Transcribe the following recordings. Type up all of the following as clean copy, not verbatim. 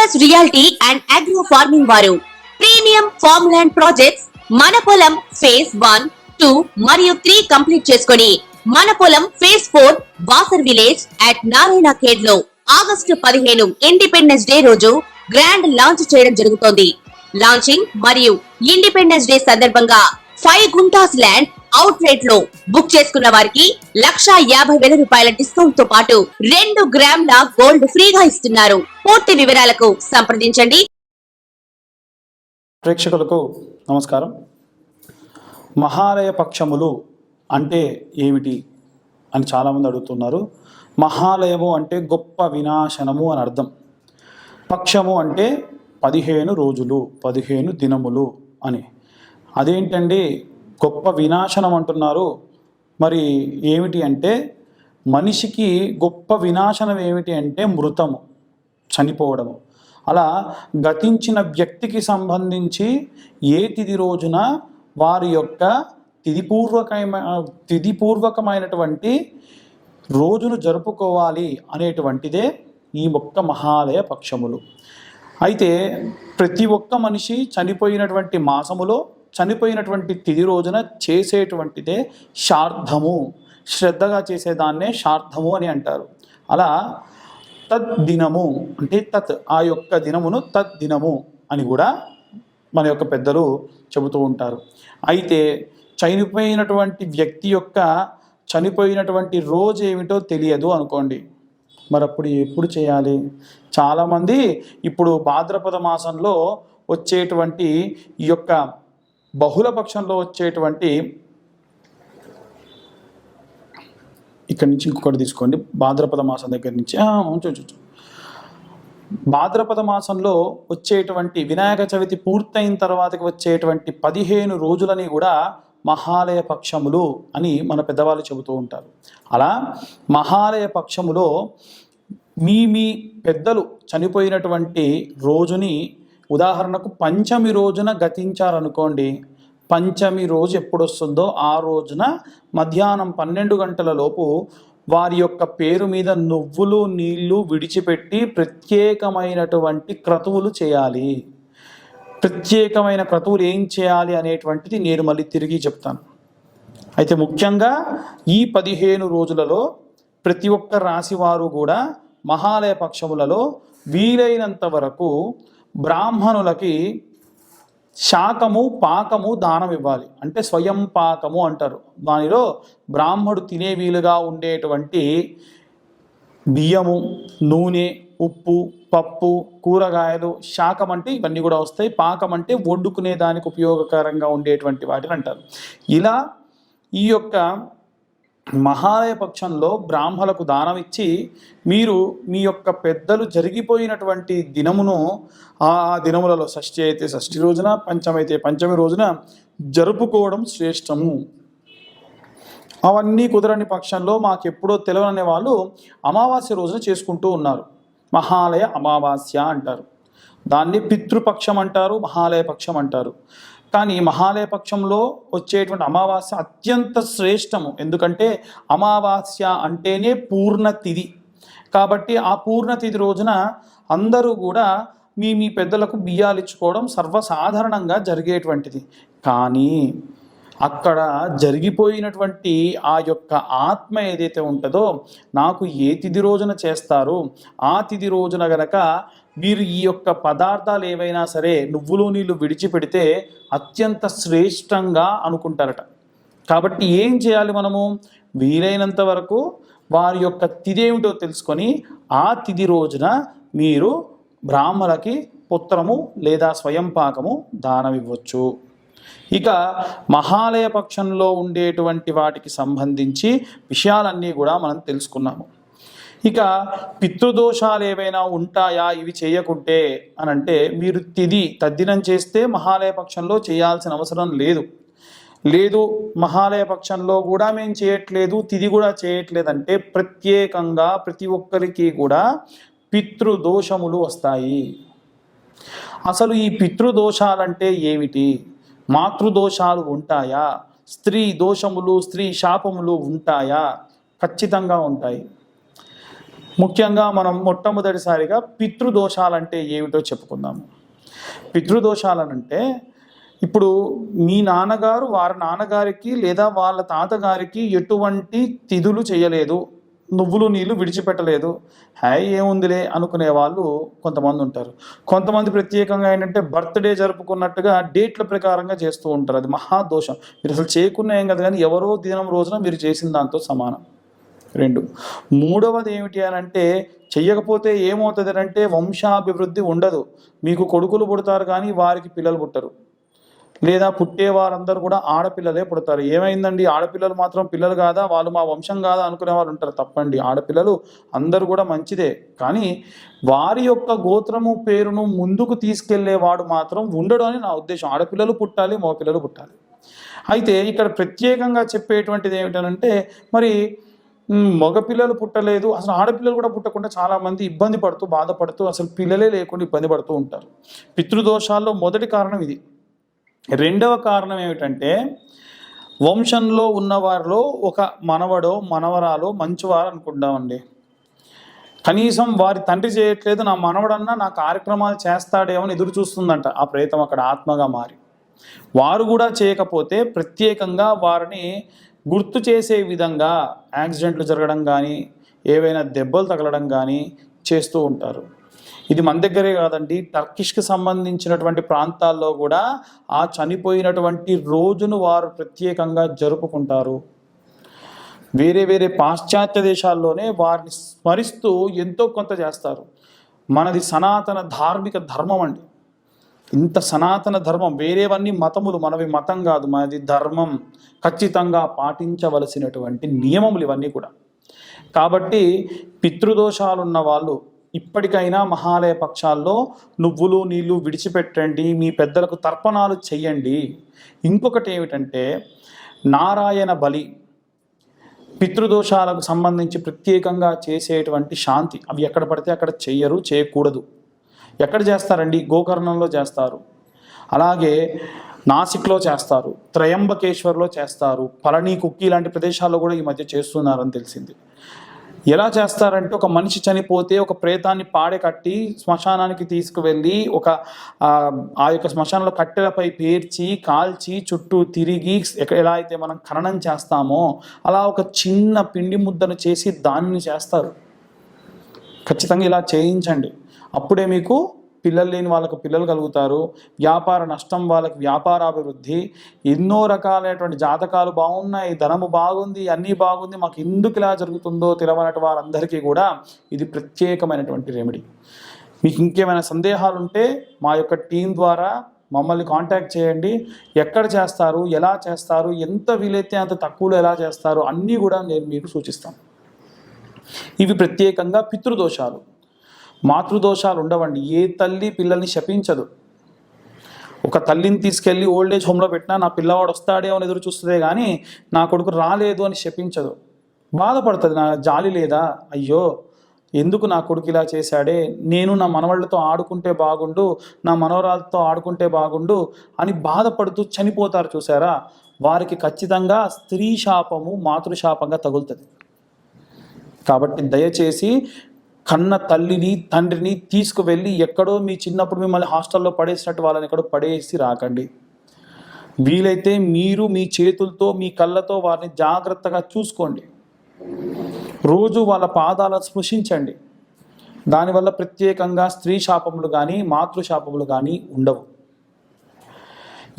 Focus reality and agro farming వారు premium farm land projects మన పొలం ఫేజ్ 1, 2 మరియు 3 కంప్లీట్ చేసుకొని మన పొలం phase 4 Wasar village at Narayana Khed లో ఆగస్టు 15 ఇండిపెండెన్స్ డే రోజు గ్రాండ్ లాంచ్ చేయడం జరుగుతోంది. లాంచింగ్ మరియు ఇండిపెండెన్స్ డే సందర్భంగా 5 గుంటాస్ ల్యాండ్ అవుట్ రేట్ లో బుక్ చేసుకున్న వారికి 1,50,000 రూపాయల డిస్కౌంట్ తో పాటు 2 గ్రాముల గోల్డ్ ఫ్రీగా ఇస్తున్నారు. పూర్తి వివరాలకు సంప్రదించండి. ప్రేక్షకులకు నమస్కారం. మహాలయ పక్షములు అంటే ఏమిటి అని చాలామంది అడుగుతున్నారు. మహాలయము అంటే గొప్ప వినాశనము అని అర్థం. పక్షము అంటే 15 రోజులు, 15 దినములు అని. అదేంటండి గొప్ప వినాశనం అంటున్నారు? మరి ఏమిటి అంటే, మనిషికి గొప్ప వినాశనం ఏమిటి అంటే మృతము, చనిపోవడము. అలా గతించిన వ్యక్తికి సంబంధించి ఏ తిథి రోజున వారి యొక్క తిథిపూర్వకమైనటువంటి రోజును జరుపుకోవాలి అనేటువంటిదే ఈ ఒక్క మహాలయ పక్షములు. అయితే ప్రతి ఒక్క మనిషి చనిపోయినటువంటి మాసములో చనిపోయినటువంటి తిథి రోజున చేసేటువంటిదే శ్రాద్ధము. శ్రద్ధగా చేసేదాన్నే శ్రాద్ధము అని అంటారు. అలా తద్దినము అంటే ఆ యొక్క దినమును తద్దినము అని కూడా మన యొక్క పెద్దలు చెబుతూ ఉంటారు. అయితే చనిపోయినటువంటి వ్యక్తి యొక్క చనిపోయినటువంటి రోజు ఏమిటో తెలియదు అనుకోండి, మరి అప్పుడు ఎప్పుడు చేయాలి? చాలామంది ఇప్పుడు భాద్రపద మాసంలో వచ్చేటువంటి ఈ యొక్క బహుళ పక్షంలో వచ్చేటువంటి, ఇక్కడి నుంచి ఇంకొకటి తీసుకోండి, భాద్రపద మాసం దగ్గర నుంచి భాద్రపద మాసంలో వచ్చేటువంటి వినాయక చవితి పూర్తయిన తర్వాతకి వచ్చేటువంటి 15 రోజులని కూడా మహాలయ పక్షములు అని మన పెద్దవాళ్ళు చెబుతూ ఉంటారు. అలా మహాలయ పక్షములో మీ పెద్దలు చనిపోయినటువంటి రోజుని, ఉదాహరణకు పంచమి రోజున గతించారనుకోండి, పంచమి రోజు ఎప్పుడు వస్తుందో ఆ రోజున మధ్యాహ్నం 12 గంటల లోపు వారి యొక్క పేరు మీద నువ్వులు నీళ్లు విడిచిపెట్టి ప్రత్యేకమైనటువంటి క్రతువులు చేయాలి. ప్రత్యేకమైన క్రతువులు ఏం చేయాలి అనేటువంటిది నేను మళ్ళీ తిరిగి చెప్తాను. అయితే ముఖ్యంగా ఈ 15 రోజులలో ప్రతి ఒక్క రాశి వారు కూడా మహాలయ పక్షములలో వీలైనంత వరకు బ్రాహ్మణులకి శాకము పాకము దానం ఇవ్వాలి. అంటే స్వయం పాకము అంటారు. దానిలో బ్రాహ్మడు తినే వీలుగా ఉండేటువంటి బియ్యము, నూనె, ఉప్పు, పప్పు, కూరగాయలు, శాకం అంటే ఇవన్నీ కూడా వస్తాయి. పాకం అంటే వండుకునే దానికి ఉపయోగకరంగా ఉండేటువంటి వాటిని అంటారు. ఇలా ఈ యొక్క మహాలయ పక్షంలో బ్రాహ్మణులకు దానం ఇచ్చి మీరు మీ యొక్క పెద్దలు జరిగిపోయినటువంటి దినమును ఆ దినములలో షష్ఠి అయితే షష్ఠి రోజున, పంచమి అయితే పంచమి రోజున జరుపుకోవడం శ్రేష్టము. అవన్నీ కుదరని పక్షంలో మాకెప్పుడో తెలియని వాళ్ళు అమావాస్య రోజున చేసుకుంటూ ఉన్నారు. మహాలయ అమావాస్య అంటారు. దాన్ని పితృపక్షం అంటారు, మహాలయ పక్షం అంటారు. కానీ మహాలయ పక్షంలో వచ్చేటువంటి అమావాస్య అత్యంత శ్రేష్టము. ఎందుకంటే అమావాస్య అంటేనే పూర్ణ తిథి. కాబట్టి ఆ పూర్ణ తిథి రోజున అందరూ కూడా మీ పెద్దలకు బియ్యాలు ఇచ్చుకోవడం సర్వసాధారణంగా జరిగేటువంటిది. కానీ అక్కడ జరిగిపోయినటువంటి ఆ యొక్క ఆత్మ ఏదైతే ఉంటుందో, నాకు ఏ తిథి రోజున చేస్తారు, ఆ తిథి రోజున గనక మీరు ఈ యొక్క పదార్థాలు ఏవైనా సరే నువ్వులు నీళ్ళు విడిచిపెడితే అత్యంత శ్రేష్టంగా అనుకుంటారట. కాబట్టి ఏం చేయాలి మనము? వీలైనంత వరకు వారి యొక్క తిథి ఏమిటో తెలుసుకొని ఆ తిథి రోజున మీరు బ్రాహ్మణులకి పుత్రము లేదా స్వయం పాకము దానం ఇవ్వచ్చు. ఇక మహాలయ పక్షంలో ఉండేటువంటి వాటికి సంబంధించి విషయాలన్నీ కూడా మనం తెలుసుకున్నాము. ఇక పితృదోషాలు ఏవైనా ఉంటాయా ఇవి చేయకుంటే అని అంటే, మీరు తద్దినం చేస్తే మహాలయ పక్షంలో చేయాల్సిన అవసరం లేదు మహాలయ పక్షంలో కూడా మేము చేయట్లేదు, తిథి కూడా చేయట్లేదంటే ప్రత్యేకంగా ప్రతి ఒక్కరికి కూడా పితృదోషములు వస్తాయి. అసలు ఈ పితృదోషాలంటే ఏమిటి? మాతృదోషాలు ఉంటాయా? స్త్రీ దోషములు, స్త్రీ శాపములు ఉంటాయా? ఖచ్చితంగా ఉంటాయి. ముఖ్యంగా మనం మొట్టమొదటిసారిగా పితృదోషాలంటే ఏమిటో చెప్పుకుందాము. పితృదోషాలనంటే ఇప్పుడు మీ నాన్నగారు వారి నాన్నగారికి లేదా వాళ్ళ తాతగారికి ఎటువంటి తిథులు చేయలేదు, నువ్వులు నీళ్ళు విడిచిపెట్టలేదు, హాయ్ ఏముందిలే అనుకునే వాళ్ళు కొంతమంది ఉంటారు. కొంతమంది ప్రత్యేకంగా ఏంటంటే బర్త్డే జరుపుకున్నట్టుగా డేట్ల ప్రకారంగా చేస్తూ ఉంటారు. అది మహాదోషం. మీరు అసలు చేయకున్నా ఏం కదా, కానీ ఎవరో దినం రోజున మీరు చేసిన దాంతో సమానం. 2, మూడవది ఏమిటి అని అంటే, చెయ్యకపోతే ఏమవుతుంది అంటే వంశాభివృద్ధి ఉండదు. మీకు కొడుకులు పుడతారు కానీ వారికి పిల్లలు పుట్టరు, లేదా పుట్టే వారందరూ కూడా ఆడపిల్లలే పుడతారు. ఏమైందండి, ఆడపిల్లలు మాత్రం పిల్లలు కాదా, వాళ్ళు మా వంశం కాదా అనుకునే వాళ్ళు ఉంటారు. తప్పండి, ఆడపిల్లలు అందరూ కూడా మంచిదే, కానీ వారి యొక్క గోత్రము పేరును ముందుకు తీసుకెళ్లేవాడు మాత్రం ఉండడు అని నా ఉద్దేశం. ఆడపిల్లలు పుట్టాలి, మగపిల్లలు పుట్టాలి. అయితే ఇక్కడ ప్రత్యేకంగా చెప్పేటువంటిది ఏమిటనంటే, మరి మగపిల్లలు పుట్టలేదు, అసలు ఆడపిల్లలు కూడా పుట్టకుండా చాలామంది ఇబ్బంది పడుతూ బాధపడుతూ అసలు పిల్లలే లేకుండా ఇబ్బంది పడుతూ ఉంటారు. పితృదోషాల్లో మొదటి కారణం ఇది. రెండవ కారణం ఏమిటంటే, వంశంలో ఉన్నవారిలో ఒక మనవడో మనవరాలో మంచివారు అనుకుంటామండి. కనీసం వారి తండ్రి చేయట్లేదు, నా మనవడన్నా నా కార్యక్రమాలు చేస్తాడేమో అని ఎదురు చూస్తుందంట ఆ ప్రేతం అక్కడ ఆత్మగా మారి. వారు కూడా చేయకపోతే ప్రత్యేకంగా వారిని గుర్తు చేసే విధంగా యాక్సిడెంట్లు జరగడం కానీ, ఏవైనా దెబ్బలు తగలడం కానీ చేస్తూ ఉంటారు. ఇది మన దగ్గరే కాదండి, టర్కిష్కి సంబంధించినటువంటి ప్రాంతాల్లో కూడా ఆ చనిపోయినటువంటి రోజును వారు ప్రత్యేకంగా జరుపుకుంటారు. వేరే వేరే పాశ్చాత్య దేశాల్లోనే వారిని స్మరిస్తూ ఎంతో కొంత చేస్తారు. మనది సనాతన ధార్మిక ధర్మం అండి. ఇంత సనాతన ధర్మం, వేరేవన్నీ మతములు, మనవి మతం కాదు, మనది ధర్మం. ఖచ్చితంగా పాటించవలసినటువంటి నియమములు ఇవన్నీ కూడా. కాబట్టి పితృదోషాలున్న వాళ్ళు ఇప్పటికైనా మహాలయ పక్షాల్లో నువ్వులు నీళ్ళు విడిచిపెట్టండి, మీ పెద్దలకు తర్పణాలు చెయ్యండి. ఇంకొకటి ఏమిటంటే, నారాయణ బలి పితృదోషాలకు సంబంధించి ప్రత్యేకంగా చేసేటువంటి శాంతి. అవి ఎక్కడ పడితే అక్కడ చెయ్యరు, చేయకూడదు. ఎక్కడ చేస్తారండి, గోకర్ణంలో చేస్తారు, అలాగే నాసిక్లో చేస్తారు, త్రయంబకేశ్వర్లో చేస్తారు, పళని కుక్కి లాంటి ప్రదేశాల్లో కూడా ఈ మధ్య చేస్తున్నారని తెలిసింది. ఎలా చేస్తారంటే, ఒక మనిషి చనిపోతే ఒక ప్రేతాన్ని పాడె కట్టి శ్మశానానికి తీసుకువెళ్ళి ఆ యొక్క శ్మశానంలో కట్టెలపై పేర్చి కాల్చి చుట్టూ తిరిగి ఎలా అయితే మనం ఖననం చేస్తామో అలా ఒక చిన్న పిండి ముద్దను చేసి దానిని చేస్తారు. ఖచ్చితంగా ఇలా చేయించండి. అప్పుడే మీకు పిల్లలు లేని వాళ్ళకు పిల్లలు కలుగుతారు, వ్యాపార నష్టం వాళ్ళకి వ్యాపారాభివృద్ధి, ఎన్నో రకాలైనటువంటి జాతకాలు బాగున్నాయి, ధనము బాగుంది, అన్నీ బాగుంది, మాకు ఎందుకు ఇలా జరుగుతుందో తెలియనటువంటి వారందరికీ కూడా ఇది ప్రత్యేకమైనటువంటి రెమెడీ. మీకు ఇంకేమైనా సందేహాలు ఉంటే మా యొక్క టీం ద్వారా మమ్మల్ని కాంటాక్ట్ చేయండి. ఎక్కడ చేస్తారు, ఎలా చేస్తారు, ఎంత వీలైతే అంత తక్కువలో ఎలా చేస్తారు అన్నీ కూడా నేను మీకు సూచిస్తాను. ఇవి ప్రత్యేకంగా పితృదోషాలు. మాతృదోషాలు ఉండవండి. ఏ తల్లి పిల్లల్ని శపించదు. ఒక తల్లిని తీసుకెళ్ళి ఓల్డేజ్ హోమ్లో పెట్టినా నా పిల్లవాడు వస్తాడే అని ఎదురు చూస్తుందే కానీ నా కొడుకు రాలేదు అని శపించదు. బాధపడుతుంది, నా జాలి లేదా, అయ్యో ఎందుకు నా కొడుకు ఇలా చేశాడే, నేను నా మనవాళ్ళతో ఆడుకుంటే బాగుండు, నా మనవరాలతో ఆడుకుంటే బాగుండు అని బాధపడుతూ చనిపోతారు చూసారా, వారికి ఖచ్చితంగా స్త్రీ శాపము మాతృశాపంగా తగులుతుంది. కాబట్టి దయచేసి కన్న తల్లిని తండ్రిని తీసుకువెళ్ళి ఎక్కడో మీ చిన్నప్పుడు మిమ్మల్ని హాస్టల్లో పడేసినట్టు వాళ్ళని ఎక్కడో పడేసి రాకండి. వీలైతే మీరు మీ చేతులతో మీ కళ్ళతో వారిని జాగ్రత్తగా చూసుకోండి. రోజు వాళ్ళ పాదాలను స్పృశించండి. దానివల్ల ప్రత్యేకంగా స్త్రీ శాపములు కానీ మాతృశాపములు కానీ ఉండవు.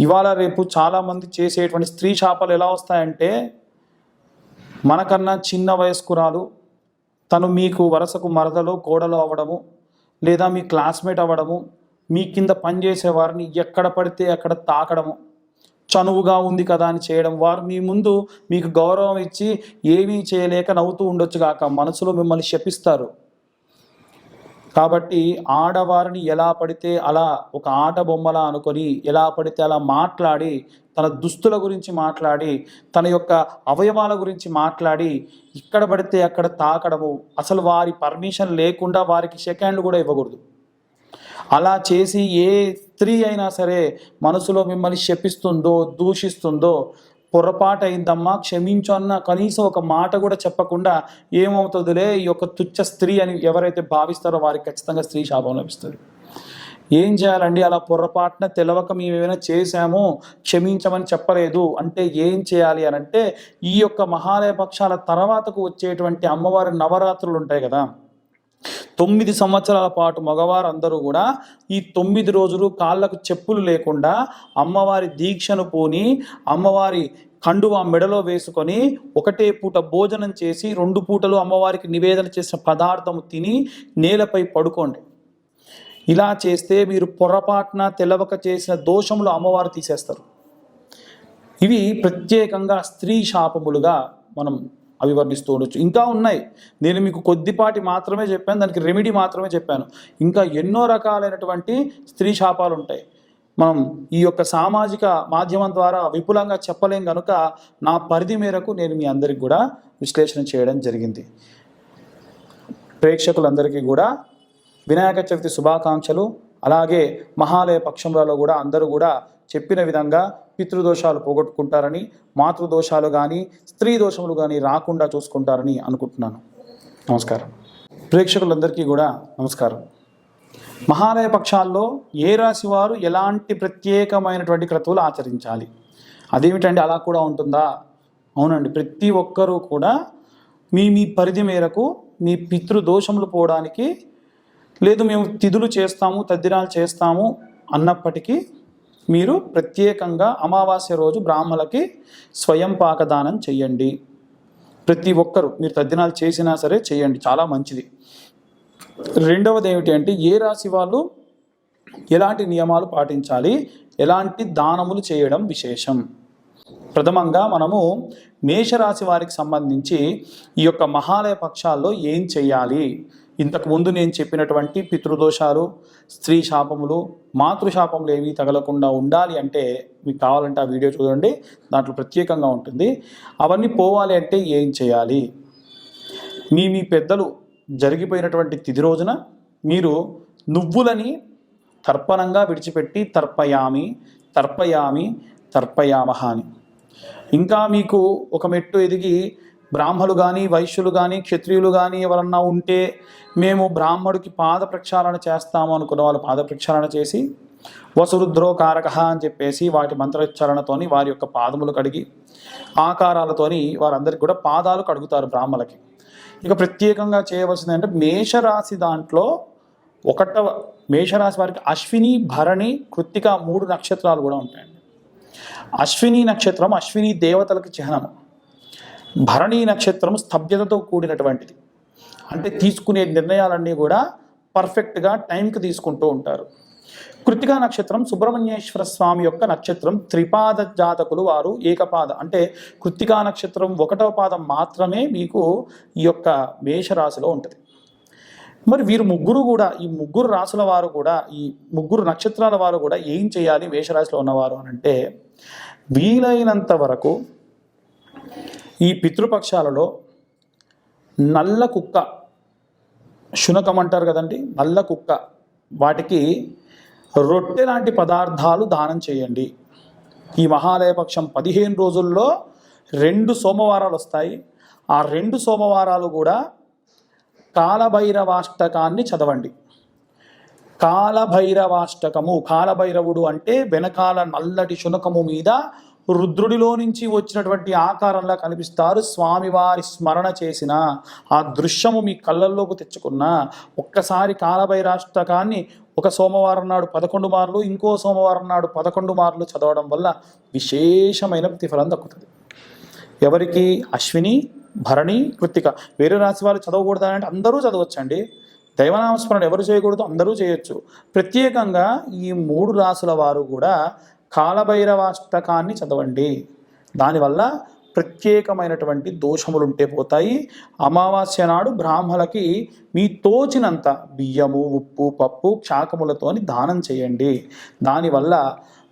ఇవాళ రేపు చాలామంది చేసేటువంటి స్త్రీ శాపాలు ఎలా వస్తాయంటే, మనకన్నా చిన్న వయస్కురాలు తను మీకు వరుసకు మరదలో కోడలు అవ్వడము, లేదా మీ క్లాస్మేట్ అవ్వడము, మీ కింద పనిచేసే వారిని ఎక్కడ పడితే అక్కడ తాకడము, చనువుగా ఉంది కదా అని చేయడం, వారు మీ ముందు మీకు గౌరవం ఇచ్చి ఏమీ చేయలేక నవ్వుతూ ఉండొచ్చు కాక మనసులో మిమ్మల్ని శపిస్తారు. కాబట్టి ఆడవారిని ఎలా పడితే అలా ఒక ఆట బొమ్మలా అనుకొని ఎలా పడితే అలా మాట్లాడి, తన దుస్తుల గురించి మాట్లాడి, తన యొక్క అవయవాల గురించి మాట్లాడి ఇక్కడ పడితే అక్కడ తాకడము, అసలు వారి పర్మిషన్ లేకుండా వారికి సెకండ్లు కూడా ఇవ్వకూడదు. అలా చేసి ఏ స్త్రీ అయినా సరే మనసులో మిమ్మల్ని శపిస్తుందో దూషిస్తుందో పొరపాటు అయిందమ్మా క్షమించు అన్న కనీసం ఒక మాట కూడా చెప్పకుండా ఏమవుతుందిలే ఈ యొక్క తుచ్చ స్త్రీ అని ఎవరైతే భావిస్తారో వారికి ఖచ్చితంగా స్త్రీ శాపం లభిస్తుంది. ఏం చేయాలండి? అలా పొరపాటున తెలవక మేము ఏమైనా చేశాము, క్షమించమని చెప్పలేదు అంటే ఏం చేయాలి అని అంటే, ఈ యొక్క మహాలయ పక్షాల తర్వాతకు వచ్చేటువంటి అమ్మవారి నవరాత్రులు ఉంటాయి కదా, 9 సంవత్సరాల పాటు మగవారందరూ కూడా ఈ 9 రోజులు కాళ్ళకు చెప్పులు లేకుండా అమ్మవారి దీక్షను పూని అమ్మవారి కండువా మెడలో వేసుకొని ఒకటే పూట భోజనం చేసి 2 పూటలు అమ్మవారికి నివేదన చేసిన పదార్థము తిని నేలపై పడుకోండి. ఇలా చేస్తే మీరు పొరపాటున తెలవక చేసిన దోషములు అమ్మవారు తీసేస్తారు. ఇవి ప్రత్యేకంగా స్త్రీ శాపములుగా మనం అవివర్ణిస్తూ ఉండొచ్చు. ఇంకా ఉన్నాయి, నేను మీకు కొద్దిపాటి మాత్రమే చెప్పాను, దానికి రెమెడీ మాత్రమే చెప్పాను. ఇంకా ఎన్నో రకాలైనటువంటి స్త్రీ శాపాలు ఉంటాయి. మనం ఈ యొక్క సామాజిక మాధ్యమం ద్వారా విపులంగా చెప్పలేం కనుక నా పరిధి మేరకు నేను మీ అందరికి కూడా విశ్లేషణ చేయడం జరిగింది. ప్రేక్షకులందరికీ కూడా వినాయక చవితి శుభాకాంక్షలు. అలాగే మహాలయ పక్షంలో కూడా అందరూ కూడా చెప్పిన విధంగా పితృదోషాలు పోగొట్టుకుంటారని, మాతృదోషాలు కానీ స్త్రీ దోషములు కానీ రాకుండా చూసుకుంటారని అనుకుంటున్నాను. నమస్కారం. ప్రేక్షకులందరికీ కూడా నమస్కారం. మహాలయ పక్షాల్లో ఏ రాశి వారు ఎలాంటి ప్రత్యేకమైనటువంటి క్రతువులు ఆచరించాలి? అదేమిటండి అలా కూడా ఉంటుందా? అవునండి, ప్రతి ఒక్కరూ కూడా మీ పరిధి మేరకు మీ పితృదోషములు పోవడానికి, లేదు మేము తిథులు చేస్తాము తద్దినాలు చేస్తాము అన్నప్పటికీ మీరు ప్రత్యేకంగా అమావాస్య రోజు బ్రాహ్మణులకి స్వయం పాకదానం చెయ్యండి. ప్రతి ఒక్కరు మీరు తద్దినాలు చేసినా సరే చేయండి, చాలా మంచిది. రెండవది ఏమిటి అంటే, ఏ రాశి వాళ్ళు ఎలాంటి నియమాలు పాటించాలి, ఎలాంటి దానములు చేయడం విశేషం. ప్రథమంగా మనము మేషరాశి వారికి సంబంధించి ఈ యొక్క మహాలయ పక్షాల్లో ఏం చేయాలి, ఇంతకుముందు నేను చెప్పినటువంటి పితృదోషాలు, స్త్రీ శాపములు, మాతృశాపములు ఏవి తగలకుండా ఉండాలి అంటే మీకు కావాలంటే ఆ వీడియో చూడండి, దాంట్లో ప్రత్యేకంగా ఉంటుంది. అవన్నీ పోవాలి అంటే ఏం చేయాలి? మీ పెద్దలు జరిగిపోయినటువంటి తిథి రోజున మీరు నువ్వులని తర్పణంగా విడిచిపెట్టి తర్పయామి తర్పయామి తర్పయామహ అని, ఇంకా మీకు ఒక మెట్టు ఎదిగి బ్రాహ్మలు కానీ వైశ్యులు కానీ క్షత్రియులు కానీ ఎవరన్నా ఉంటే మేము బ్రాహ్మడికి పాద ప్రక్షాళన చేస్తాము అనుకున్న వాళ్ళు పాద ప్రక్షాళన చేసి వసురుద్రో కారక అని చెప్పేసి వాటి మంత్రోచ్చారణతోని వారి యొక్క పాదములు కడిగి ఆకారాలతోని వారందరికీ కూడా పాదాలు కడుగుతారు బ్రాహ్మలకి. ఇక ప్రత్యేకంగా చేయవలసింది అంటే మేషరాశి దాంట్లో మేషరాశి వారికి అశ్విని భరణి కృత్తిక 3 నక్షత్రాలు కూడా ఉంటాయండి. అశ్విని నక్షత్రం అశ్విని దేవతలకు చిహ్నము, భరణీ నక్షత్రం స్తబ్దతతో కూడినటువంటిది, అంటే తీసుకునే నిర్ణయాలన్నీ కూడా పర్ఫెక్ట్గా టైంకి తీసుకుంటూ ఉంటారు. కృత్తికా నక్షత్రం సుబ్రహ్మణ్యేశ్వర స్వామి యొక్క నక్షత్రం, త్రిపాద జాతకులు వారు ఏకపాద, అంటే కృత్తికా నక్షత్రం 1వ పాదం మాత్రమే మీకు ఈ యొక్క మేషరాశిలో ఉంటుంది. మరి వీరు ముగ్గురు కూడా, ఈ ముగ్గురు రాశుల వారు కూడా, ఈ ముగ్గురు నక్షత్రాల వారు కూడా ఏం చేయాలి మేషరాశిలో ఉన్నవారు అని అంటే, వీలైనంత వరకు ఈ పితృపక్షాలలో నల్ల కుక్క, శునకం అంటారు కదండి, నల్ల కుక్క, వాటికి రొట్టె లాంటి పదార్థాలు దానం చేయండి. ఈ మహాలయ పక్షం 15 రోజుల్లో 2 సోమవారాలు వస్తాయి. ఆ 2 సోమవారాలు కూడా కాలభైరవాష్టకాన్ని చదవండి. కాలభైరవాష్టకము, కాలభైరవుడు అంటే వెనకాల నల్లటి శునకము మీద రుద్రుడిలో నుంచి వచ్చినటువంటి ఆకారంలా కనిపిస్తారు. స్వామివారి స్మరణ చేసిన ఆ దృశ్యము మీ కళ్ళల్లోకి తెచ్చుకున్న ఒక్కసారి కాలభైరాష్టకాన్ని ఒక సోమవారం నాడు 11 మార్లు, ఇంకో సోమవారం నాడు 11 మార్లు చదవడం వల్ల విశేషమైన ప్రతిఫలం దక్కుతుంది. ఎవరికి? అశ్విని భరణి కృత్తిక. వేరే రాశి వారు చదవకూడదంటే అందరూ చదవచ్చండి. దైవనామస్మరణ ఎవరు చేయకూడదు? అందరూ చేయొచ్చు. ప్రత్యేకంగా ఈ 3 రాశుల వారు కూడా కాలభైరవాష్టకాన్ని చదవండి. దానివల్ల ప్రత్యేకమైనటువంటి దోషములు ఉంటే పోతాయి. అమావాస్య నాడు బ్రాహ్మణులకి మీ తోచినంత బియ్యము, ఉప్పు, పప్పు, శాకములతోని దానం చేయండి. దానివల్ల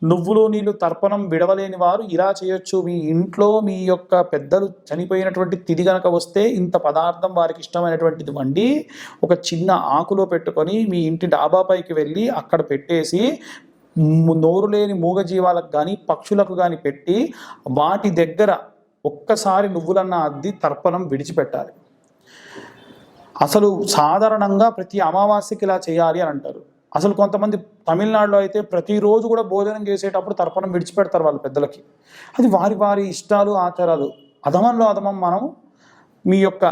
నువ్వులు నీళ్ళు తర్పణం విడవలేని వారు ఇలా చేయొచ్చు. మీ ఇంట్లో మీ యొక్క పెద్దలు చనిపోయినటువంటి తిథి గనక వస్తే ఇంత పదార్థం వారికి ఇష్టమైనటువంటిది వండి ఒక చిన్న ఆకులో పెట్టుకొని మీ ఇంటి డాబాపైకి వెళ్ళి అక్కడ పెట్టేసి నోరు లేని మూగజీవాలకు కానీ పక్షులకు కానీ పెట్టి వాటి దగ్గర ఒక్కసారి నువ్వులన్న అద్ది తర్పణం విడిచిపెట్టాలి. అసలు సాధారణంగా ప్రతి అమావాస్యకి ఇలా చేయాలి అని అంటారు. అసలు కొంతమంది తమిళనాడులో అయితే ప్రతిరోజు కూడా భోజనం చేసేటప్పుడు తర్పణం విడిచిపెడతారు వాళ్ళ పెద్దలకి. అది వారి వారి ఇష్టాలు, ఆచారాలు. అధమంలో అధమం మనం మీ యొక్క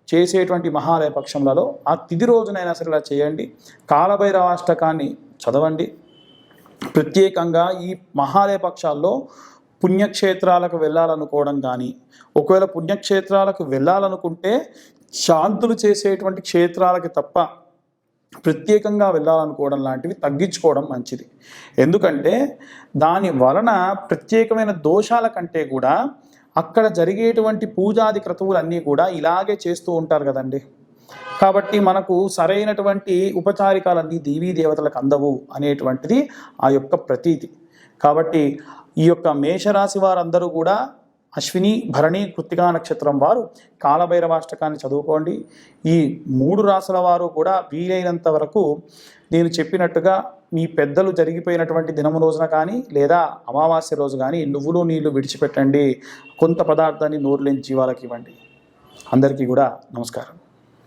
చేసేటువంటి మహాలయ పక్షంలో ఆ తిథి రోజునైనా సరే ఇలా చేయండి. కాలభైరవాష్టకాన్ని చదవండి. ప్రత్యేకంగా ఈ మహాలయ పక్షాల్లో పుణ్యక్షేత్రాలకు వెళ్ళాలనుకోవడం కానీ, ఒకవేళ పుణ్యక్షేత్రాలకు వెళ్ళాలనుకుంటే శాంతులు చేసేటువంటి క్షేత్రాలకి తప్ప ప్రత్యేకంగా వెళ్ళాలనుకోవడం లాంటివి తగ్గించుకోవడం మంచిది. ఎందుకంటే దాని వలన ప్రత్యేకమైన దోషాల కంటే కూడా అక్కడ జరిగేటువంటి పూజాది క్రతువులన్నీ కూడా ఇలాగే చేస్తూ ఉంటారు కదండి. కాబట్టి మనకు సరైనటువంటి ఉపచారికాలన్నీ దేవీ దేవతలకు అందవు అనేటువంటిది ఆ యొక్క ప్రతీతి. కాబట్టి ఈ యొక్క మేషరాశి వారందరూ కూడా అశ్విని, భరణి, కృత్తికా నక్షత్రం వారు కాలభైరవాష్టకాన్ని చదువుకోండి. ఈ 3 రాసుల వారు కూడా వీలైనంత వరకు నేను చెప్పినట్టుగా మీ పెద్దలు జరిగిపోయినటువంటి దినము రోజున కానీ లేదా అమావాస్య రోజు కానీ నువ్వులు నీళ్లు విడిచిపెట్టండి. కొంత పదార్థాన్ని నోరు లేని జీవాలకు ఇవ్వండి. అందరికీ కూడా నమస్కారం.